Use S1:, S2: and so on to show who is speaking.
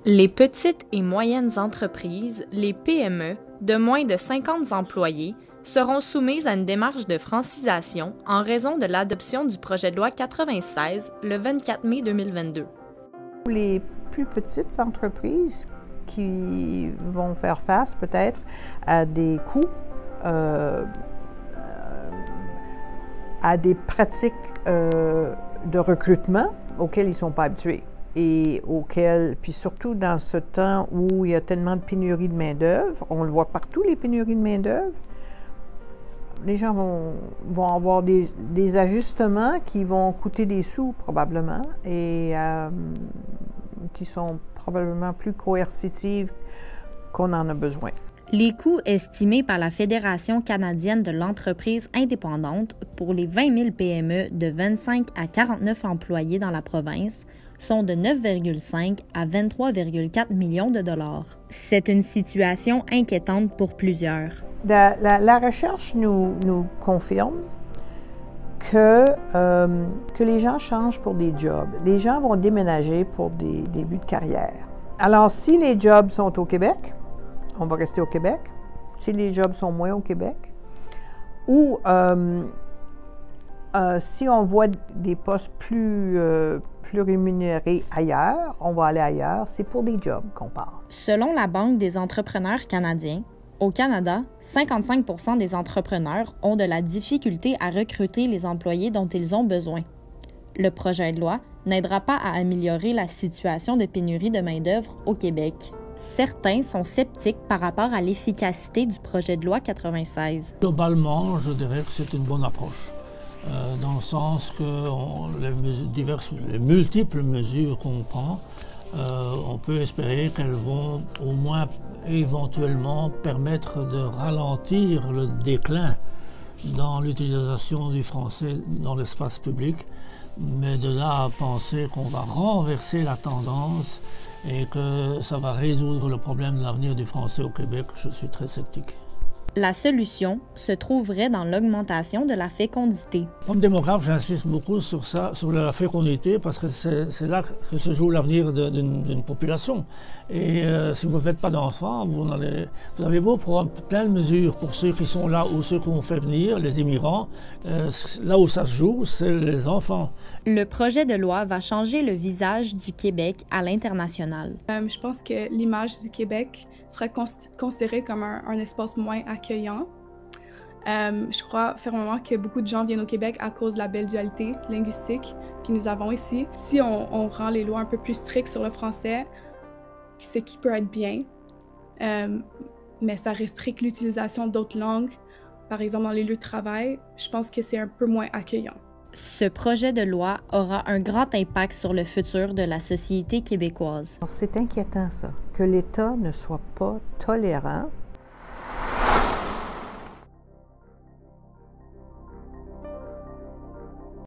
S1: Les petites et moyennes entreprises, les PME, de moins de 50 employés, seront soumises à une démarche de francisation en raison de l'adoption du projet de loi 96 le 24 mai 2022.
S2: Les plus petites entreprises qui vont faire face peut-être à des coûts, à des pratiques de recrutement auxquelles ils ne sont pas habitués et auxquelles, puis surtout dans ce temps où il y a tellement de pénurie de main-d'œuvre, on le voit partout, les pénuries de main-d'œuvre, les gens vont avoir des ajustements qui vont coûter des sous probablement et qui sont probablement plus coercitives qu'on en a besoin.
S1: Les coûts estimés par la Fédération canadienne de l'entreprise indépendante pour les 20 000 PME de 25 à 49 employés dans la province sont de 9,5 à 23,4 millions de dollars. C'est une situation inquiétante pour plusieurs.
S2: La recherche nous confirme que les gens changent pour des jobs. Les gens vont déménager pour des débuts de carrière. Alors, si les jobs sont au Québec, on va rester au Québec. Si les jobs sont moins au Québec, ou si on voit des postes plus rémunérés ailleurs, on va aller ailleurs. C'est pour des jobs qu'on parle.
S1: Selon la Banque des entrepreneurs canadiens, au Canada, 55 % des entrepreneurs ont de la difficulté à recruter les employés dont ils ont besoin. Le projet de loi n'aidera pas à améliorer la situation de pénurie de main-d'œuvre au Québec. Certains sont sceptiques par rapport à l'efficacité du projet de loi 96.
S3: Globalement, je dirais que c'est une bonne approche, dans le sens que les multiples mesures qu'on prend, on peut espérer qu'elles vont au moins éventuellement permettre de ralentir le déclin dans l'utilisation du français dans l'espace public, mais de là à penser qu'on va renverser la tendance et que ça va résoudre le problème de l'avenir du français au Québec, je suis très sceptique.
S1: La solution se trouverait dans l'augmentation de la fécondité.
S3: Comme démographe, j'insiste beaucoup sur ça, sur la fécondité, parce que c'est là que se joue l'avenir d'une population. Et si vous ne faites pas d'enfants, vous avez beau prendre plein de mesures pour ceux qui sont là ou ceux qu'on fait venir, les immigrants, là où ça se joue, c'est les enfants.
S1: Le projet de loi va changer le visage du Québec à l'international.
S4: Je pense que l'image du Québec sera considérée comme un espace moins accueillant. Je crois fermement que beaucoup de gens viennent au Québec à cause de la belle dualité linguistique que nous avons ici. Si on rend les lois un peu plus strictes sur le français, ce qui peut être bien, mais ça restricte l'utilisation d'autres langues, par exemple dans les lieux de travail, je pense que c'est un peu moins accueillant.
S1: Ce projet de loi aura un grand impact sur le futur de la société québécoise.
S2: C'est inquiétant, ça, que l'État ne soit pas tolérant